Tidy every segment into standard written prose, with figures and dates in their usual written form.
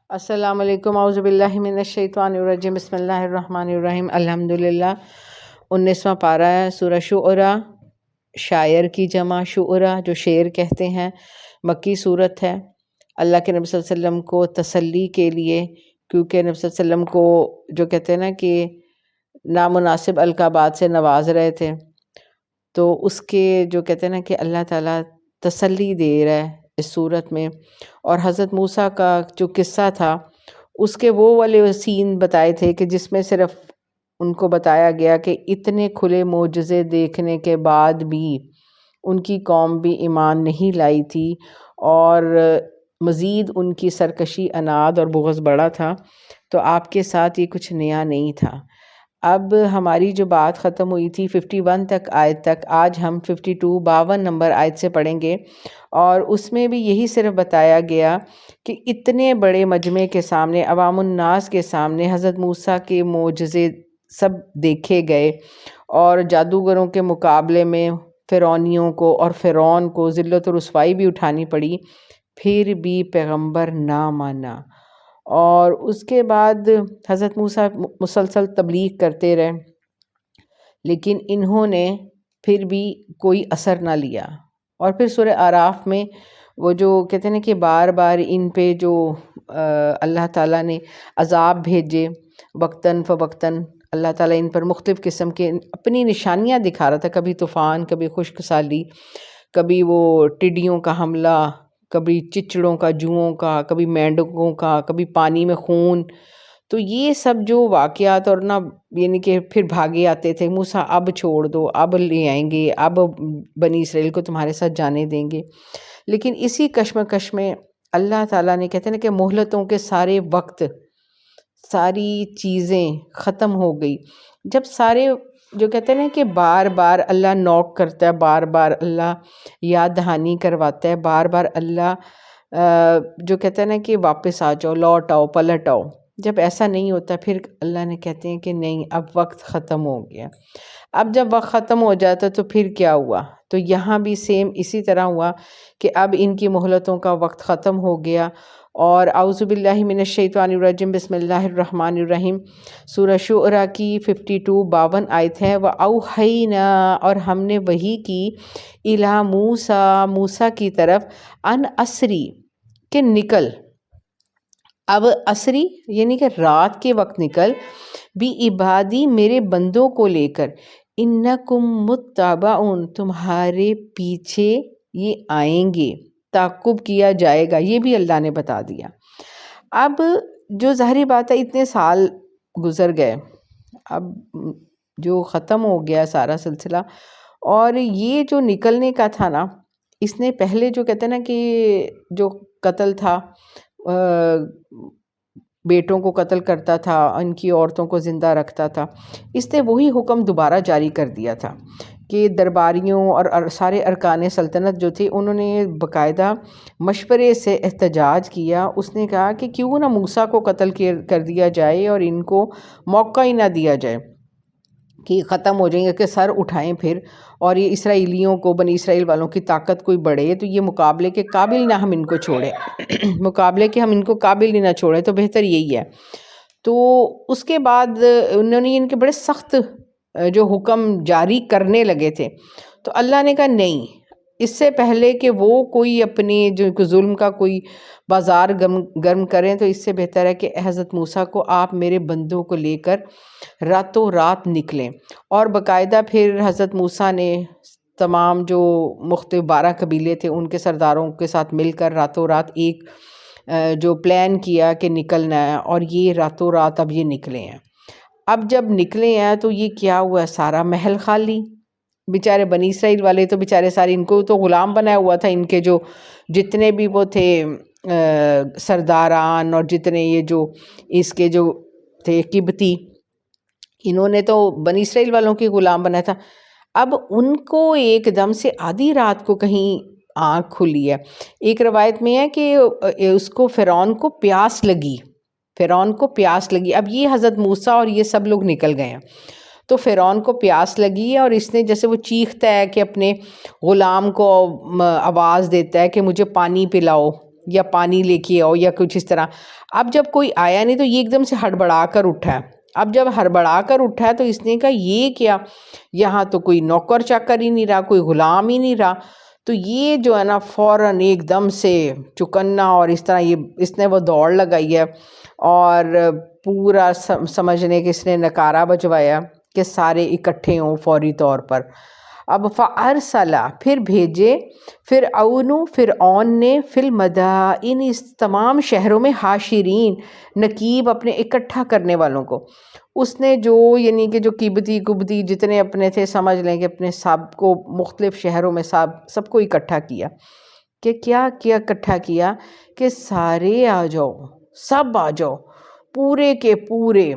السلام علیکم، اعوذ باللہ من الشیطان الرجیم، بسم اللہ الرحمن الرحیم۔ الحمدللہ 19واں پارہ ہے سورہ شعراء، شاعر کی جمع شعراء، جو شعر کہتے ہیں، مکی صورت ہے۔ اللہ کے نبی صلی اللہ علیہ وسلم کو تسلی کے لیے، کیونکہ نبی صلی اللہ علیہ وسلم کو جو کہتے ہیں نا کہ نامناسب القابات سے نواز رہے تھے، تو اس کے جو کہتے ہیں نا کہ اللہ تعالیٰ تسلی دے رہا ہے اس صورت میں۔ اور حضرت موسیٰ کا جو قصہ تھا، اس کے وہ والے سین بتائے تھے کہ جس میں صرف ان کو بتایا گیا کہ اتنے کھلے معجزے دیکھنے کے بعد بھی ان کی قوم بھی ایمان نہیں لائی تھی، اور مزید ان کی سرکشی، اناد اور بغض بڑا تھا۔ تو آپ کے ساتھ یہ کچھ نیا نہیں تھا۔ اب ہماری جو بات ختم ہوئی تھی 51 تک آیت تک، آج ہم 52 نمبر آیت سے پڑھیں گے، اور اس میں بھی یہی صرف بتایا گیا کہ اتنے بڑے مجمع کے سامنے، عوام الناس کے سامنے، حضرت موسیٰ کے معجزے سب دیکھے گئے، اور جادوگروں کے مقابلے میں فرعونیوں کو اور فرعون کو ذلت و رسوائی بھی اٹھانی پڑی، پھر بھی پیغمبر نہ مانا۔ اور اس کے بعد حضرت موسیٰ مسلسل تبلیغ کرتے رہے، لیکن انہوں نے پھر بھی کوئی اثر نہ لیا۔ اور پھر سورہ اعراف میں وہ جو کہتے ہیں کہ بار بار ان پہ جو اللہ تعالیٰ نے عذاب بھیجے وقتاً فوقتاً، اللہ تعالیٰ ان پر مختلف قسم کے اپنی نشانیاں دکھا رہا تھا، کبھی طوفان، کبھی خشک سالی، کبھی وہ ٹڈیوں کا حملہ، کبھی چچڑوں کا، جوؤں کا، کبھی مینڈکوں کا، کبھی پانی میں خون۔ تو یہ سب جو واقعات، اور نہ یعنی کہ پھر بھاگے آتے تھے، موسیٰ اب چھوڑ دو، اب لے آئیں گے، اب بنی اسرائیل کو تمہارے ساتھ جانے دیں گے۔ لیکن اسی کشمکش میں اللہ تعالیٰ نے کہتے ہیں کہ مہلتوں کے سارے وقت، ساری چیزیں ختم ہو گئی، جب سارے جو کہتے ہیں کہ بار بار اللہ نوک کرتا ہے، بار بار اللہ یاد دہانی کرواتا ہے، بار بار اللہ جو کہتے ہیں نا کہ واپس آ جاؤ، لوٹ آؤ، پلٹ آؤ، جب ایسا نہیں ہوتا پھر اللہ نے کہتے ہیں کہ نہیں، اب وقت ختم ہو گیا۔ اب جب وقت ختم ہو جاتا تو پھر کیا ہوا؟ تو یہاں بھی سیم اسی طرح ہوا کہ اب ان کی مہلتوں کا وقت ختم ہو گیا۔ اور اعوذ باللہ من الشیطان الرجیم، بسم اللہ الرحمن الرحیم، سورہ شعراء کی 52 آیت ہے۔ وَأَوْحَيْنَا، اور ہم نے وحی کی، اِلَىٰ مُوسیٰ، موسیٰ کی طرف، ان اسری، کہ نکل۔ اب اسری یعنی کہ رات کے وقت نکل، بھی عبادی، میرے بندوں کو لے کر، انکم متبعون، تمہارے پیچھے یہ آئیں گے، تعقب کیا جائے گا، یہ بھی اللہ نے بتا دیا۔ اب جو ظاہری بات ہے، اتنے سال گزر گئے، اب جو ختم ہو گیا سارا سلسلہ، اور یہ جو نکلنے کا تھا نا، اس نے پہلے جو کہتے ہیں نا کہ جو قتل تھا، بیٹوں کو قتل کرتا تھا، ان کی عورتوں کو زندہ رکھتا تھا، اس نے وہی حکم دوبارہ جاری کر دیا تھا کہ درباریوں اور سارے ارکان سلطنت جو تھے، انہوں نے باقاعدہ مشورے سے احتجاج کیا۔ اس نے کہا کہ کیوں نہ موسیٰ کو قتل کر دیا جائے، اور ان کو موقع ہی نہ دیا جائے کہ ختم ہو جائیں گے، کہ سر اٹھائیں پھر، اور یہ اسرائیلیوں کو، بنی اسرائیل والوں کی طاقت کوئی بڑھے، تو یہ مقابلے کے قابل نہ ہم ان کو چھوڑیں مقابلے کے ہم ان کو قابل ہی نہ چھوڑیں، تو بہتر یہی ہے۔ تو اس کے بعد انہوں نے ان کے بڑے سخت جو حکم جاری کرنے لگے تھے، تو اللہ نے کہا نہیں، اس سے پہلے کہ وہ کوئی اپنے جو ظلم کا کوئی بازار گرم کریں، تو اس سے بہتر ہے کہ حضرت موسیٰ کو آپ میرے بندوں کو لے کر راتوں رات نکلیں۔ اور باقاعدہ پھر حضرت موسیٰ نے تمام جو مختلف 12 قبیلے تھے، ان کے سرداروں کے ساتھ مل کر راتوں رات ایک جو پلان کیا کہ نکلنا ہے، اور یہ راتوں رات اب یہ نکلے ہیں۔ اب جب نکلے ہیں تو یہ کیا ہوا؟ سارا محل خالی، بیچارے بنی اسرائیل والے تو بیچارے سارے، ان کو تو غلام بنایا ہوا تھا، ان کے جو جتنے بھی وہ تھے سرداران، اور جتنے یہ جو اس کے جو تھے قبطی، انہوں نے تو بنی اسرائیل والوں کی غلام بنایا تھا۔ اب ان کو ایک دم سے آدھی رات کو کہیں آنکھ کھلی ہے۔ ایک روایت میں ہے کہ اس کو فرعون کو پیاس لگی، اب یہ حضرت موسیٰ اور یہ سب لوگ نکل گئے ہیں، تو فرعون کو پیاس لگی ہے، اور اس نے جیسے وہ چیختا ہے کہ اپنے غلام کو آواز دیتا ہے کہ مجھے پانی پلاؤ، یا پانی لے کے آؤ یا کچھ اس طرح. اب جب کوئی آیا نہیں تو یہ ایک دم سے ہڑبڑا کر اٹھا ہے. اب جب ہڑبڑا کر اٹھا ہے تو اس نے کہا یہ کیا, یہاں تو کوئی نوکر چاکر ہی نہیں رہا, کوئی غلام ہی نہیں رہا. تو یہ جو ہے نا فوراً ایک دم سے چکنا اور اس طرح یہ اس نے وہ دوڑ لگائی ہے اور پورا سمجھنے کہ اس نے نکارہ بجوایا کہ سارے اکٹھے ہوں فوری طور پر. اب فَأَرْسَلَ پھر بھیجے فرعون نے فی المدائن اس تمام شہروں میں حاشرین نقیب اپنے اکٹھا کرنے والوں کو. اس نے جو یعنی کہ جو قبطی جتنے اپنے تھے سمجھ لیں کہ اپنے سب کو مختلف شہروں میں سب کو اکٹھا کیا. کہ کیا اکٹھا کیا کہ سارے آ جاؤ, سب آ جاؤ پورے کے پورے.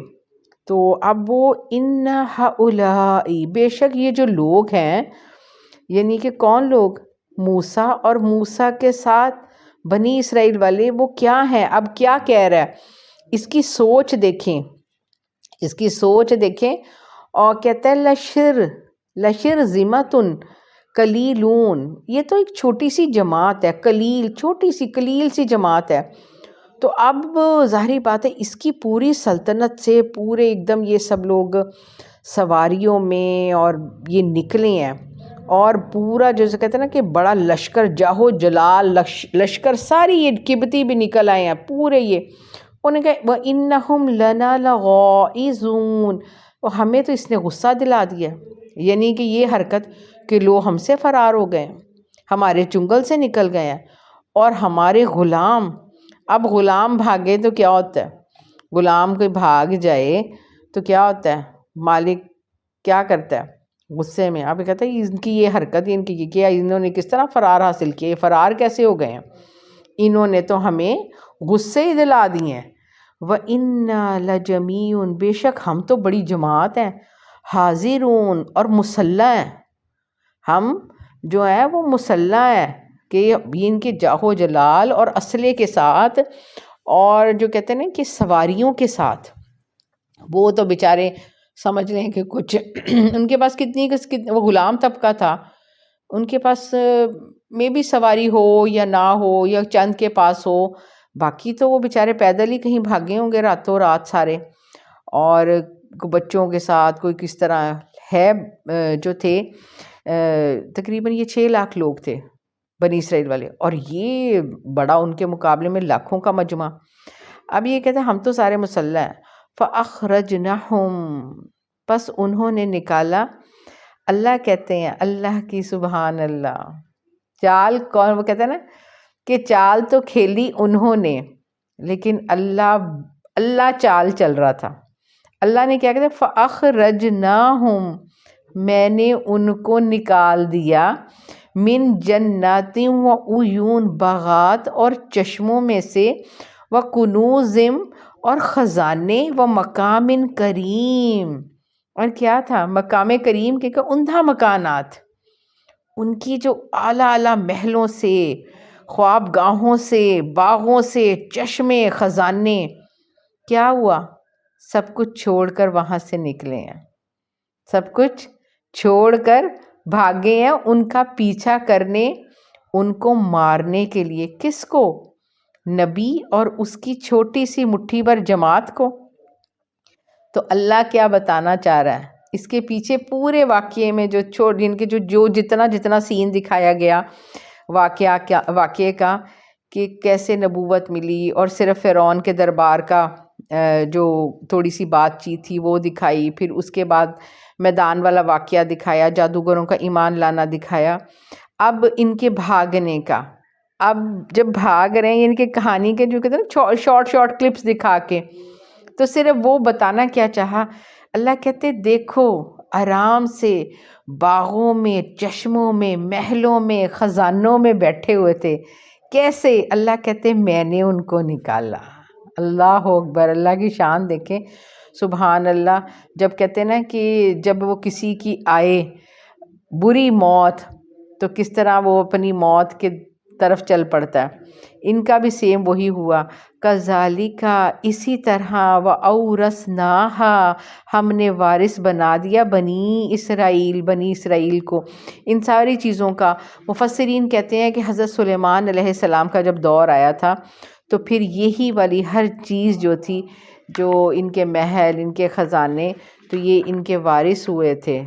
تو اب وہ ان ہؤلاء بے شک یہ جو لوگ ہیں, یعنی کہ کون لوگ, موسیٰ اور موسیٰ کے ساتھ بنی اسرائیل والے, وہ کیا ہیں, اب کیا کہہ رہا ہے, اس کی سوچ دیکھیں. اور کہتا ہے لشر ذمتن قلیلون, یہ تو ایک چھوٹی سی جماعت ہے, قلیل سی جماعت ہے. تو اب ظاہری بات ہے اس کی پوری سلطنت سے پورے ایک دم یہ سب لوگ سواریوں میں اور یہ نکلے ہیں, اور پورا جیسے کہتے ہیں نا کہ بڑا لشکر جاہو جلال لشکر, ساری یہ قبطی بھی نکل آئے ہیں پورے. یہ انہوں نے کہا وَإِنَّهُمْ لَنَا لَغَائِظُونَ, ہمیں تو اس نے غصہ دلا دیا, یعنی کہ یہ حرکت کہ لو ہم سے فرار ہو گئے, ہمارے چنگل سے نکل گئے ہیں. اور ہمارے غلام, اب غلام بھاگے تو کیا ہوتا ہے, غلام کوئی بھاگ جائے تو کیا ہوتا ہے, مالک کیا کرتا ہے غصے میں. اب کہتا ہے ان کی یہ حرکت, ان کی یہ کیا, انہوں نے کس طرح فرار حاصل کیا, یہ فرار کیسے ہو گئے ہیں, انہوں نے تو ہمیں غصے ہی دلا دیے ہیں. وَإِنَّا لَجَمِيعٌ بے شک ہم تو بڑی جماعت ہیں, حاضرون اور مسلح ہیں, ہم جو ہیں وہ مسلح ہیں کہ ان کے جاہو جلال اور اسلحے کے ساتھ, اور جو کہتے ہیں نا کہ سواریوں کے ساتھ. وہ تو بیچارے سمجھ لیں کہ کچھ ان کے پاس وہ غلام طبقہ تھا, ان کے پاس میں بھی سواری ہو یا نہ ہو یا چند کے پاس ہو, باقی تو وہ بیچارے پیدل ہی کہیں بھاگے ہوں گے راتوں رات سارے, اور بچوں کے ساتھ کوئی کس طرح ہے. جو تھے تقریباً یہ 6 لاکھ لوگ تھے بنی اسرائیل والے, اور یہ بڑا ان کے مقابلے میں لاکھوں کا مجمع. اب یہ کہتے ہیں ہم تو سارے مسلح ہیں. فَأَخْرَجْنَهُمْ پس انہوں نے نکالا. اللہ کہتے ہیں اللہ کی سبحان اللہ چال کون, وہ کہتے ہیں نا کہ چال تو کھیلی انہوں نے, لیکن اللہ چال چل رہا تھا. اللہ نے کیا کہتے ہیں فَأَخْرَجْنَاهُمْ میں نے ان کو نکال دیا, من جنات و عیون باغات اور چشموں میں سے, و کنوز اور خزانے, و مقام کریم, اور کیا تھا مقام کریم کے عمدہ مکانات, ان کی جو اعلیٰ اعلیٰ محلوں سے, خواب گاہوں سے, باغوں سے, چشمے, خزانے. کیا ہوا, سب کچھ چھوڑ کر وہاں سے نکلے ہیں, سب کچھ چھوڑ کر بھاگے ہیں ان کا پیچھا کرنے, ان کو مارنے کے لیے. کس کو, نبی اور اس کی چھوٹی سی مٹھی بھر جماعت کو. تو اللہ کیا بتانا چاہ رہا ہے اس کے پیچھے پورے واقعے میں, جن کے جو جتنا سین دکھایا گیا واقعے کا, کہ کیسے نبوت ملی, اور صرف فرعون کے دربار کا جو تھوڑی سی بات چیت تھی وہ دکھائی, پھر اس کے بعد میدان والا واقعہ دکھایا, جادوگروں کا ایمان لانا دکھایا. اب ان کے بھاگنے کا, اب جب بھاگ رہے ہیں ان کے کہانی کے جو کہتے ہیں نا شارٹ کلپس دکھا کے, تو صرف وہ بتانا کیا چاہا. اللہ کہتے دیکھو آرام سے باغوں میں, چشموں میں, محلوں میں, خزانوں میں بیٹھے ہوئے تھے. کیسے, اللہ کہتے میں نے ان کو نکالا. اللہ اکبر, اللہ کی شان دیکھیں, سبحان اللہ. جب کہتے ہیں نا کہ جب وہ کسی کی آئے بری موت, تو کس طرح وہ اپنی موت کے طرف چل پڑتا ہے. ان کا بھی سیم وہی ہوا. کذالک اسی طرح وَأَوْرَثْنَاهَا ہم نے وارث بنا دیا بنی اسرائیل کو ان ساری چیزوں کا. مفسرین کہتے ہیں کہ حضرت سلیمان علیہ السلام کا جب دور آیا تھا تو پھر یہی والی ہر چیز جو تھی، جو ان کے محل، ان کے خزانے، تو یہ ان کے وارث ہوئے تھے،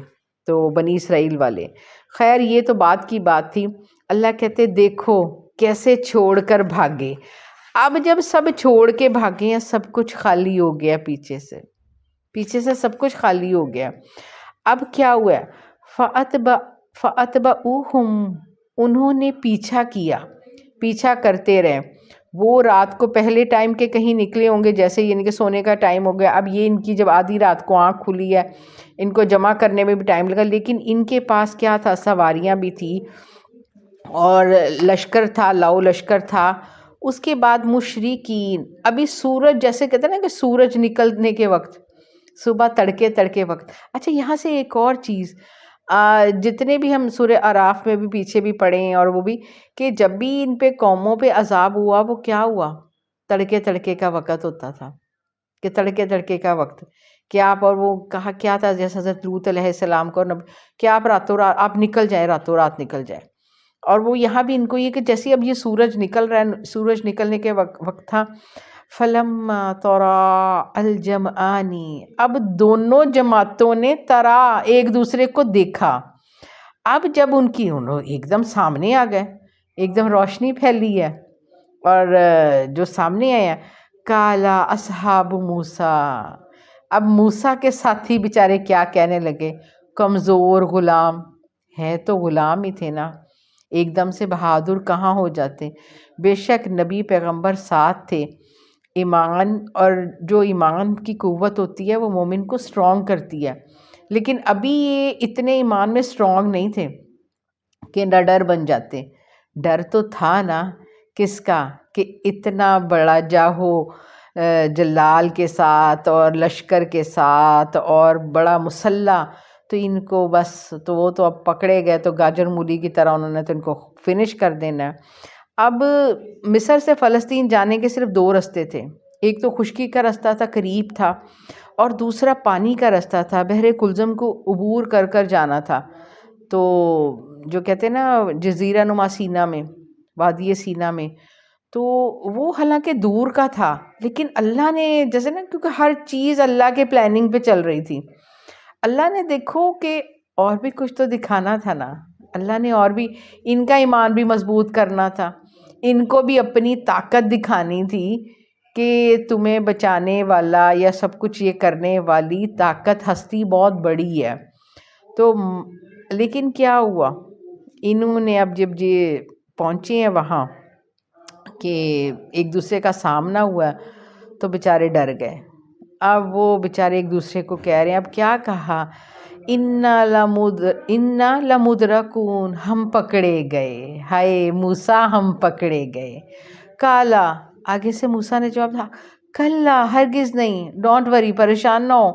تو بنی اسرائیل والے. خیر یہ تو بعد کی بات تھی. اللہ کہتے دیکھو کیسے چھوڑ کر بھاگے. اب جب سب چھوڑ کے بھاگے ہیں، سب کچھ خالی ہو گیا، پیچھے سے سب کچھ خالی ہو گیا. اب کیا ہوا؟ فَأَتْبَعُوهُمْ انہوں نے پیچھا کرتے رہے. وہ رات کو پہلے ٹائم کے کہیں نکلے ہوں گے، جیسے یعنی کہ سونے کا ٹائم ہو گیا. اب یہ ان کی جب آدھی رات کو آنکھ کھلی ہے، ان کو جمع کرنے میں بھی ٹائم لگا، لیکن ان کے پاس کیا تھا؟ سواریاں بھی تھی اور لشکر تھا، لاؤ لشکر تھا. اس کے بعد مشرکین، ابھی سورج جیسے کہتے ہیں نا کہ سورج نکلنے کے وقت، صبح تڑکے وقت. اچھا یہاں سے ایک اور چیز، جتنے بھی ہم سورہ اعراف میں بھی پیچھے بھی پڑھے ہیں، اور وہ بھی کہ جب بھی ان پہ قوموں پہ عذاب ہوا، وہ کیا ہوا؟ تڑکے کا وقت ہوتا تھا، کہ تڑکے کا وقت کہ آپ، اور وہ کہا کیا تھا جیسے حضرت لوط علیہ السلام کو، کہ آپ راتوں رات آپ نکل جائیں، راتوں رات نکل جائیں. اور وہ یہاں بھی ان کو یہ کہ جیسے اب یہ سورج نکل رہا ہے، سورج نکلنے کے وقت تھا. فَلَمَّا تَرَا الْجَمْعَانِ اب دونوں جماعتوں نے ایک دوسرے کو دیکھا. اب جب انہوں ایک دم سامنے آ گئے، ایک دم روشنی پھیلی ہے، اور جو سامنے آیا کالا اصحاب موسیٰ. اب موسیٰ کے ساتھی بیچارے کیا کہنے لگے؟ کمزور غلام ہے، تو غلام ہی تھے نا، ایک دم سے بہادر کہاں ہو جاتے. بے شک نبی پیغمبر ساتھ تھے. ایمان، اور جو ایمان کی قوت ہوتی ہے وہ مومن کو سٹرونگ کرتی ہے. لیکن ابھی یہ اتنے ایمان میں سٹرونگ نہیں تھے کہ نہ ڈر بن جاتے. ڈر تو تھا نا کس کا؟ کہ اتنا بڑا جاہو جلال کے ساتھ اور لشکر کے ساتھ اور بڑا مسلح، تو ان کو بس، تو وہ تو اب پکڑے گئے تو گاجر مولی کی طرح انہوں نے تو ان کو فنش کر دینا ہے. اب مصر سے فلسطین جانے کے صرف 2 رستے تھے. ایک تو خشکی کا رستہ تھا، قریب تھا، اور دوسرا پانی کا رستہ تھا، بحر کلزم کو عبور کر جانا تھا. تو جو کہتے ہیں نا جزیرہ نما سینا میں، وادی سینا میں، تو وہ حالانکہ دور کا تھا، لیکن اللہ نے جیسے نا، کیونکہ ہر چیز اللہ کے پلاننگ پہ چل رہی تھی، اللہ نے دیکھو کہ اور بھی کچھ تو دکھانا تھا نا. اللہ نے اور بھی ان کا ایمان بھی مضبوط کرنا تھا، ان کو بھی اپنی طاقت دکھانی تھی کہ تمہیں بچانے والا یا سب کچھ یہ کرنے والی طاقت ہستی بہت بڑی ہے. تو لیکن کیا ہوا؟ انہوں نے اب جب یہ پہنچے ہیں وہاں کہ ایک دوسرے کا سامنا ہوا، تو بیچارے ڈر گئے. اب وہ بیچارے ایک دوسرے کو کہہ رہے ہیں، اب کیا کہا؟ اِنَّا لَمُدْرَكُونَ ہم پکڑے گئے، ہائے موسیٰ ہم پکڑے گئے. کالا آگے سے موسیٰ نے جواب دیا، کلا ہرگز نہیں، ڈونٹ وری، پریشان نہ ہو.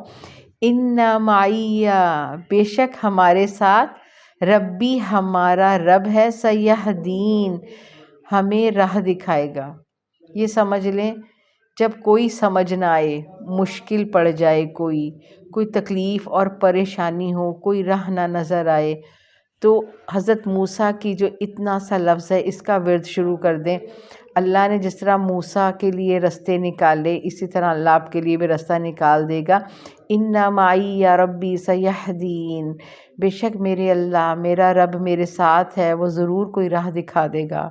اِنَّ مَعِیَّ بے شک ہمارے ساتھ، ربی ہمارا رب ہے، سیہدین ہمیں راہ دکھائے گا. یہ سمجھ لیں جب کوئی سمجھ نہ آئے، مشکل پڑ جائے، کوئی تکلیف اور پریشانی ہو، کوئی راہ نہ نظر آئے، تو حضرت موسیٰ کی جو اتنا سا لفظ ہے اس کا ورد شروع کر دیں. اللہ نے جس طرح موسیٰ کے لیے رستے نکالے، اسی طرح اللہ آپ کے لیے بھی رستہ نکال دے گا. اِنَّ مَعِیَّ رَبِّی سَیَہْدِین بے شک میرے اللہ، میرا رب میرے ساتھ ہے، وہ ضرور کوئی راہ دکھا دے گا.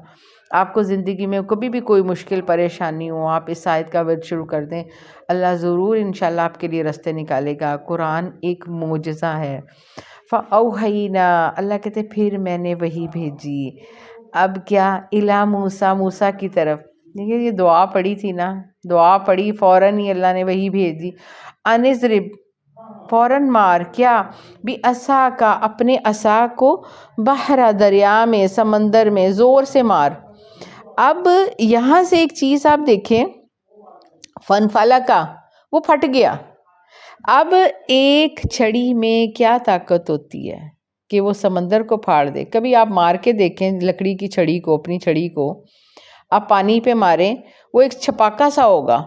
آپ کو زندگی میں کبھی بھی کوئی مشکل پریشانی ہو، آپ اس آیت کا ورد شروع کر دیں، اللہ ضرور انشاءاللہ آپ کے لیے رستے نکالے گا. قرآن ایک معجزہ ہے. فَأَوْحَیْنَا اللہ کہتے پھر میں نے وحی بھیجی. اب کیا؟ اِلیٰ موسیٰ موسیٰ کی طرف. دیکھیے یہ دعا پڑھی تھی نا، دعا پڑھی فوراً ہی اللہ نے وحی بھیج دی. اَنِضْرِبْ فوراً مار، کیا؟ بھی عصا کا اپنے عصا کو، بحر دریا میں، سمندر میں، زور سے مار. اب یہاں سے ایک چیز آپ دیکھیں، فنفلکا وہ پھٹ گیا. اب ایک چھڑی میں کیا طاقت ہوتی ہے کہ وہ سمندر کو پھاڑ دے. کبھی آپ مار کے دیکھیں لکڑی کی چھڑی کو، اپنی چھڑی کو آپ پانی پہ ماریں، وہ ایک چھپاکا سا ہوگا.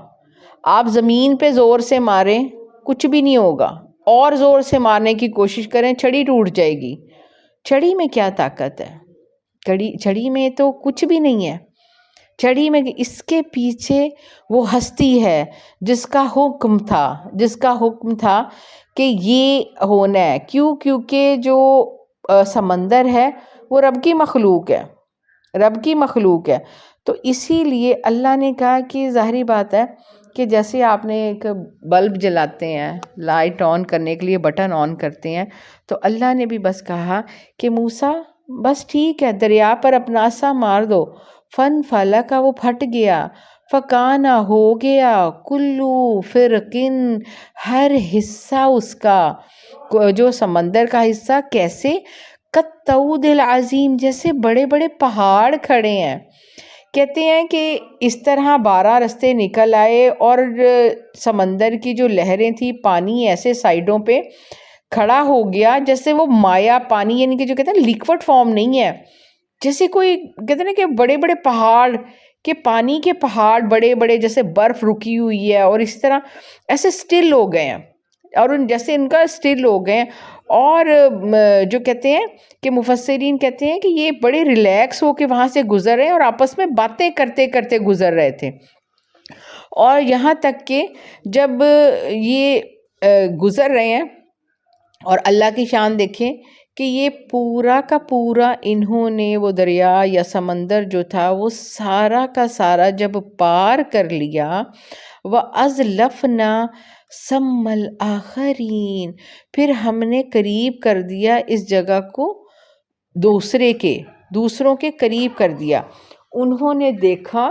آپ زمین پہ زور سے ماریں کچھ بھی نہیں ہوگا، اور زور سے مارنے کی کوشش کریں چھڑی ٹوٹ جائے گی. چھڑی میں کیا طاقت ہے؟ چھڑی میں تو کچھ بھی نہیں ہے. چھڑی میں اس کے پیچھے وہ ہستی ہے جس کا حکم تھا کہ یہ ہونا ہے. کیونکہ جو سمندر ہے وہ رب کی مخلوق ہے. تو اسی لیے اللہ نے کہا کہ ظاہری بات ہے کہ جیسے آپ نے ایک بلب جلاتے ہیں، لائٹ آن کرنے کے لیے بٹن آن کرتے ہیں، تو اللہ نے بھی بس کہا کہ موسیٰ بس ٹھیک ہے، دریا پر اپنا عصا مار دو. فن فلا کا وہ پھٹ گیا، فکانا ہو گیا، کلو فرقن ہر حصہ اس کا، جو سمندر کا حصہ کیسے، کالطود العظیم جیسے بڑے بڑے پہاڑ کھڑے ہیں. کہتے ہیں کہ اس طرح 12 رستے نکل آئے اور سمندر کی جو لہریں تھیں، پانی ایسے سائیڈوں پہ کھڑا ہو گیا جیسے وہ مایا پانی، یعنی کہ جو کہتے ہیں لیکوڈ فارم نہیں ہے، جیسے کوئی کہتے ہیں کہ بڑے بڑے پہاڑ کے پانی کے پہاڑ بڑے بڑے جیسے برف رکی ہوئی ہے، اور اس طرح ایسے سٹل ہو گئے ہیں، اور جیسے ان کا سٹل ہو گئے ہیں. اور جو کہتے ہیں کہ مفسرین کہتے ہیں کہ یہ بڑے ریلیکس ہو کے وہاں سے گزر رہے ہیں اور آپس میں باتیں کرتے کرتے گزر رہے تھے. اور یہاں تک کہ جب یہ گزر رہے ہیں، اور اللہ کی شان دیکھیں کہ یہ پورا کا پورا انہوں نے وہ دریا یا سمندر جو تھا وہ سارا کا سارا جب پار کر لیا، وَأَزْلَفْنَا ثَمَّ الْآخَرِينَ، پھر ہم نے قریب کر دیا اس جگہ کو دوسروں کے قریب کر دیا. انہوں نے دیکھا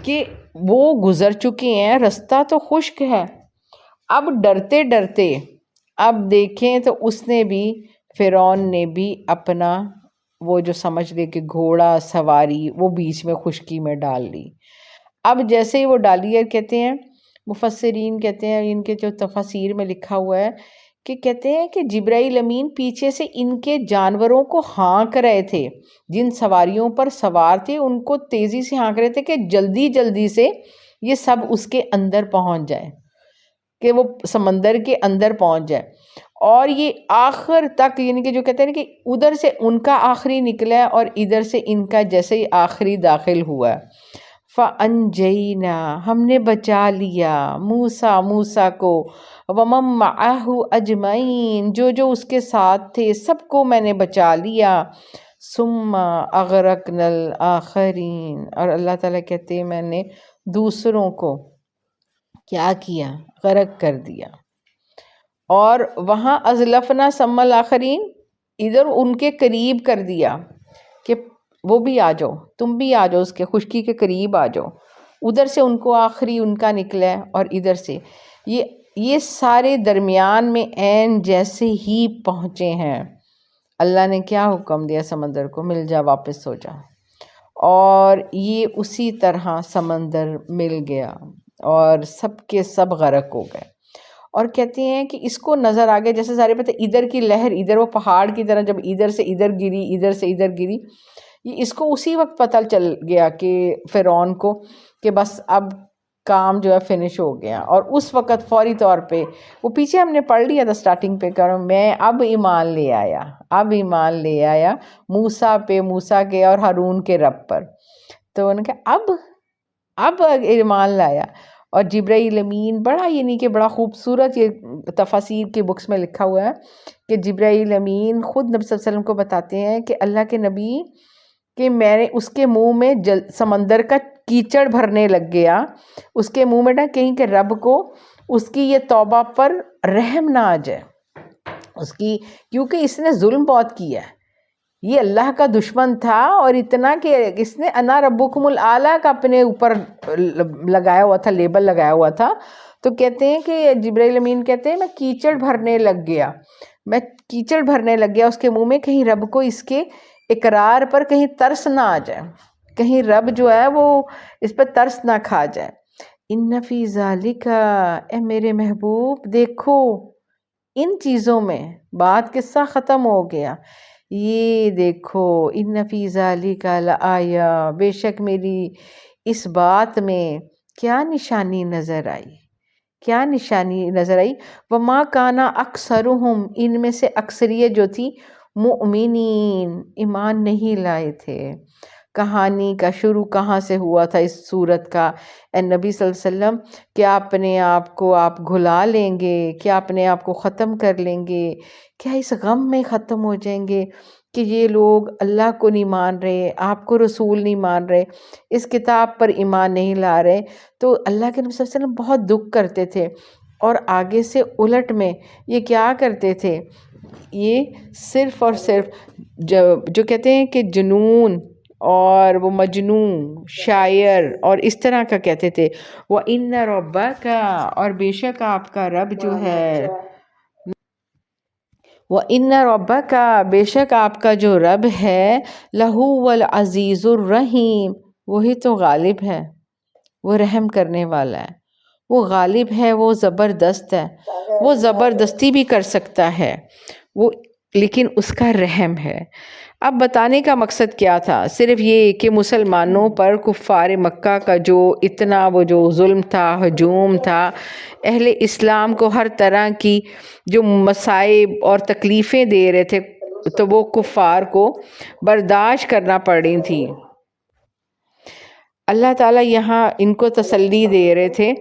کہ وہ گزر چکے ہیں، رستہ تو خشک ہے. اب ڈرتے ڈرتے اب دیکھیں تو اس نے بھی، فرعون نے بھی اپنا وہ جو سمجھ لے کہ گھوڑا سواری وہ بیچ میں خشکی میں ڈال لی. اب جیسے ہی وہ ڈالی ہے، کہتے ہیں مفسرین کہتے ہیں، ان کے جو تفاسیر میں لکھا ہوا ہے کہ کہتے ہیں کہ جبرائیل امین پیچھے سے ان کے جانوروں کو ہانک رہے تھے، جن سواریوں پر سوار تھے ان کو تیزی سے ہانک رہے تھے کہ جلدی جلدی سے یہ سب اس کے اندر پہنچ جائے، کہ وہ سمندر کے اندر پہنچ جائے. اور یہ آخر تک، یعنی کہ جو کہتے ہیں کہ ادھر سے ان کا آخری نکلا ہے اور ادھر سے ان کا جیسے ہی آخری داخل ہوا ہے. فَأَنْجَيْنَا، ہم نے بچا لیا موسیٰ کو، وَمَن مَّعَهُ أَجْمَعِينَ، جو اس کے ساتھ تھے سب کو میں نے بچا لیا. ثُمَّ أَغْرَقْنَا الْآخَرِينَ، اور اللہ تعالیٰ کہتے ہیں میں نے دوسروں کو کیا کیا، غرق کر دیا. اور وہاں ازلفنا ثم الآخرین، ادھر ان کے قریب کر دیا کہ وہ بھی آ جاؤ، تم بھی آ جاؤ، اس کے خشکی کے قریب آ جاؤ. ادھر سے ان کو آخری ان کا نکلا ہے، اور ادھر سے یہ سارے درمیان میں عین جیسے ہی پہنچے ہیں. اللہ نے کیا حکم دیا سمندر کو، مل جا، واپس ہو جا. اور یہ اسی طرح سمندر مل گیا اور سب کے سب غرق ہو گئے. اور کہتے ہیں کہ اس کو نظر آ گیا، جیسے سارے پتہ ادھر کی لہر ادھر وہ پہاڑ کی طرح جب ادھر سے ادھر گری، ادھر سے ادھر گری، یہ اس کو اسی وقت پتہ چل گیا کہ فرعون کو کہ بس اب کام جو ہے فنش ہو گیا. اور اس وقت فوری طور پہ وہ پیچھے ہم نے پڑھ لیا تھا سٹارٹنگ پہ، کروں میں اب ایمان لے آیا موسیٰ پہ، موسیٰ کے اور ہارون کے رب پر. تو انہوں نے کہا اب ایمان لایا. اور جبرائیل امین بڑا، یعنی کہ بڑا خوبصورت، یہ تفاسیر کی بکس میں لکھا ہوا ہے کہ جبرائیل امین خود نبی صلی اللہ علیہ وسلم کو بتاتے ہیں کہ اللہ کے نبی کہ میں نے اس کے منہ میں سمندر کا کیچڑ بھرنے لگ گیا، اس کے منہ میں نہ کہیں کہ رب کو اس کی یہ توبہ پر رحم نہ آ جائے اس کی، کیونکہ اس نے ظلم بہت کیا ہے. یہ اللہ کا دشمن تھا، اور اتنا کہ اس نے انا ربکم الاعلیٰ کا اپنے اوپر لگایا ہوا تھا، لیبل لگایا ہوا تھا. تو کہتے ہیں کہ جبرائیل امین کہتے ہیں میں کیچڑ بھرنے لگ گیا اس کے منہ میں، کہیں رب کو اس کے اقرار پر کہیں ترس نہ آ جائے، کہیں رب جو ہے وہ اس پر ترس نہ کھا جائے. ان فی ذالک، اے میرے محبوب دیکھو، ان چیزوں میں بات قصہ ختم ہو گیا. یہ دیکھو ان فی ذالک لآیہ، بے شک میری اس بات میں کیا نشانی نظر آئی، کیا نشانی نظر آئی. وما کانا اکثرہم، ان میں سے اکثریت جو تھی مؤمنین، ایمان نہیں لائے تھے. کہانی کا شروع کہاں سے ہوا تھا اس صورت کا؟ اے نبی صلی اللہ علیہ وسلم، کیا اپنے آپ کو آپ گھلا لیں گے؟ کیا اپنے آپ کو ختم کر لیں گے؟ کیا اس غم میں ختم ہو جائیں گے کہ یہ لوگ اللہ کو نہیں مان رہے، آپ کو رسول نہیں مان رہے، اس کتاب پر ایمان نہیں لا رہے؟ تو اللہ کے نبی صلی اللہ علیہ وسلم بہت دکھ کرتے تھے. اور آگے سے الٹ میں یہ کیا کرتے تھے؟ یہ صرف اور صرف جو کہتے ہیں کہ جنون اور وہ مجنون شاعر اور اس طرح کا کہتے تھے. وَإِنَّ رَبَّكَ، اور بے شک آپ کا رب جو ہے، وَإِنَّ رَبَّكَ، بے شک آپ کا جو رب ہے، لَهُوَ الْعَزِيزُ الرَّحِيمُ، وہی تو غالب ہے، وہ رحم کرنے والا ہے، وہ غالب ہے، وہ زبردست ہے، وہ زبردستی بھی کر سکتا ہے وہ، لیکن اس کا رحم ہے. اب بتانے کا مقصد کیا تھا؟ صرف یہ کہ مسلمانوں پر کفار مکہ کا جو اتنا وہ جو ظلم تھا، ہجوم تھا، اہل اسلام کو ہر طرح کی جو مصائب اور تکلیفیں دے رہے تھے، تو وہ کفار کو برداشت کرنا پڑ رہی تھی. اللہ تعالیٰ یہاں ان کو تسلی دے رہے تھے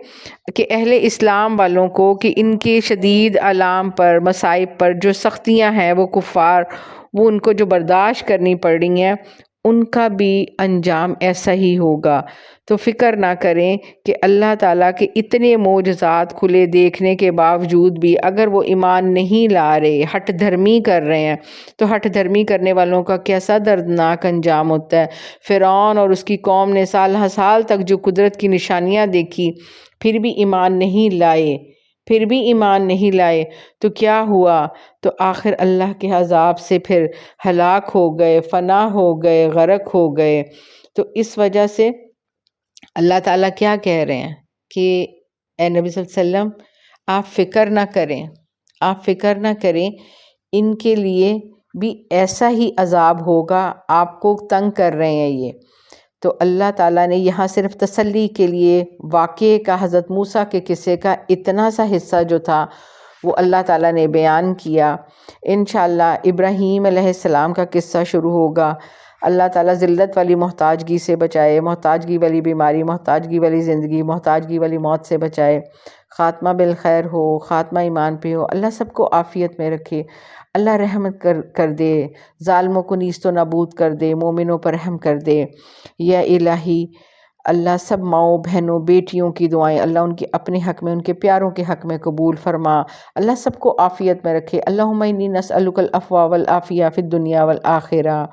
کہ اہل اسلام والوں کو کہ ان کے شدید آلام پر، مصائب پر جو سختیاں ہیں وہ کفار، وہ ان کو جو برداشت کرنی پڑ رہی ہیں، ان کا بھی انجام ایسا ہی ہوگا. تو فکر نہ کریں کہ اللہ تعالیٰ کے اتنے معجزات کھلے دیکھنے کے باوجود بھی اگر وہ ایمان نہیں لا رہے، ہٹ دھرمی کر رہے ہیں، تو ہٹ دھرمی کرنے والوں کا کیسا دردناک انجام ہوتا ہے. فرعون اور اس کی قوم نے سال ہر سال تک جو قدرت کی نشانیاں دیکھی، پھر بھی ایمان نہیں لائے، پھر بھی ایمان نہیں لائے. تو کیا ہوا؟ تو آخر اللہ کے عذاب سے پھر ہلاک ہو گئے، فنا ہو گئے، غرق ہو گئے. تو اس وجہ سے اللہ تعالیٰ کیا کہہ رہے ہیں کہ اے نبی صلی اللہ علیہ وسلم، آپ فکر نہ کریں، آپ فکر نہ کریں، ان کے لیے بھی ایسا ہی عذاب ہوگا، آپ کو تنگ کر رہے ہیں یہ. تو اللہ تعالیٰ نے یہاں صرف تسلی کے لیے واقعے کا، حضرت موسیٰ کے قصے کا اتنا سا حصہ جو تھا وہ اللہ تعالیٰ نے بیان کیا. انشاءاللہ ابراہیم علیہ السلام کا قصہ شروع ہوگا. اللہ تعالیٰ ذلت والی محتاجگی سے بچائے، محتاجگی والی بیماری، محتاجگی والی زندگی، محتاجگی والی موت سے بچائے. خاتمہ بالخیر ہو، خاتمہ ایمان پہ ہو. اللہ سب کو عافیت میں رکھے. اللہ رحمت کر دے، ظالموں کو نیست و نابود کر دے، مومنوں پر رحم کر دے. یا الہی اللہ سب ماؤں بہنوں بیٹیوں کی دعائیں اللہ ان کے اپنے حق میں، ان کے پیاروں کے حق میں قبول فرما. اللہ سب کو عافیت میں رکھے. اللہم انی نسألک العفو والعافیہ فی الدنیا والآخرہ.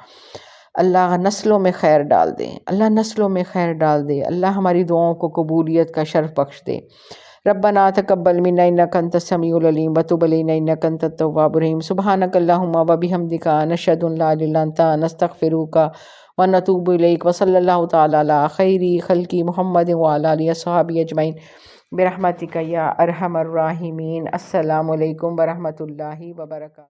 اللہ نسلوں میں خیر ڈال دے، اللہ نسلوں میں خیر ڈال دے. اللہ ہماری دعاؤں کو قبولیت کا شرف بخش دے. ربنا تقبل منا انک انت السمیع العلیم وتب علینا انک انت التواب الرحیم. سبحانک اللہم وبحمدک نشہد ان لا الہ الا انت نستغفرک ونتوب الیک. وصلی اللہ تعالی علی خیر خلق محمد وعلی آلہ وصحبہ اجمعین برحمتک یا ارحم الراحمین. السلام علیکم ورحمۃ اللہ وبرکاتہ.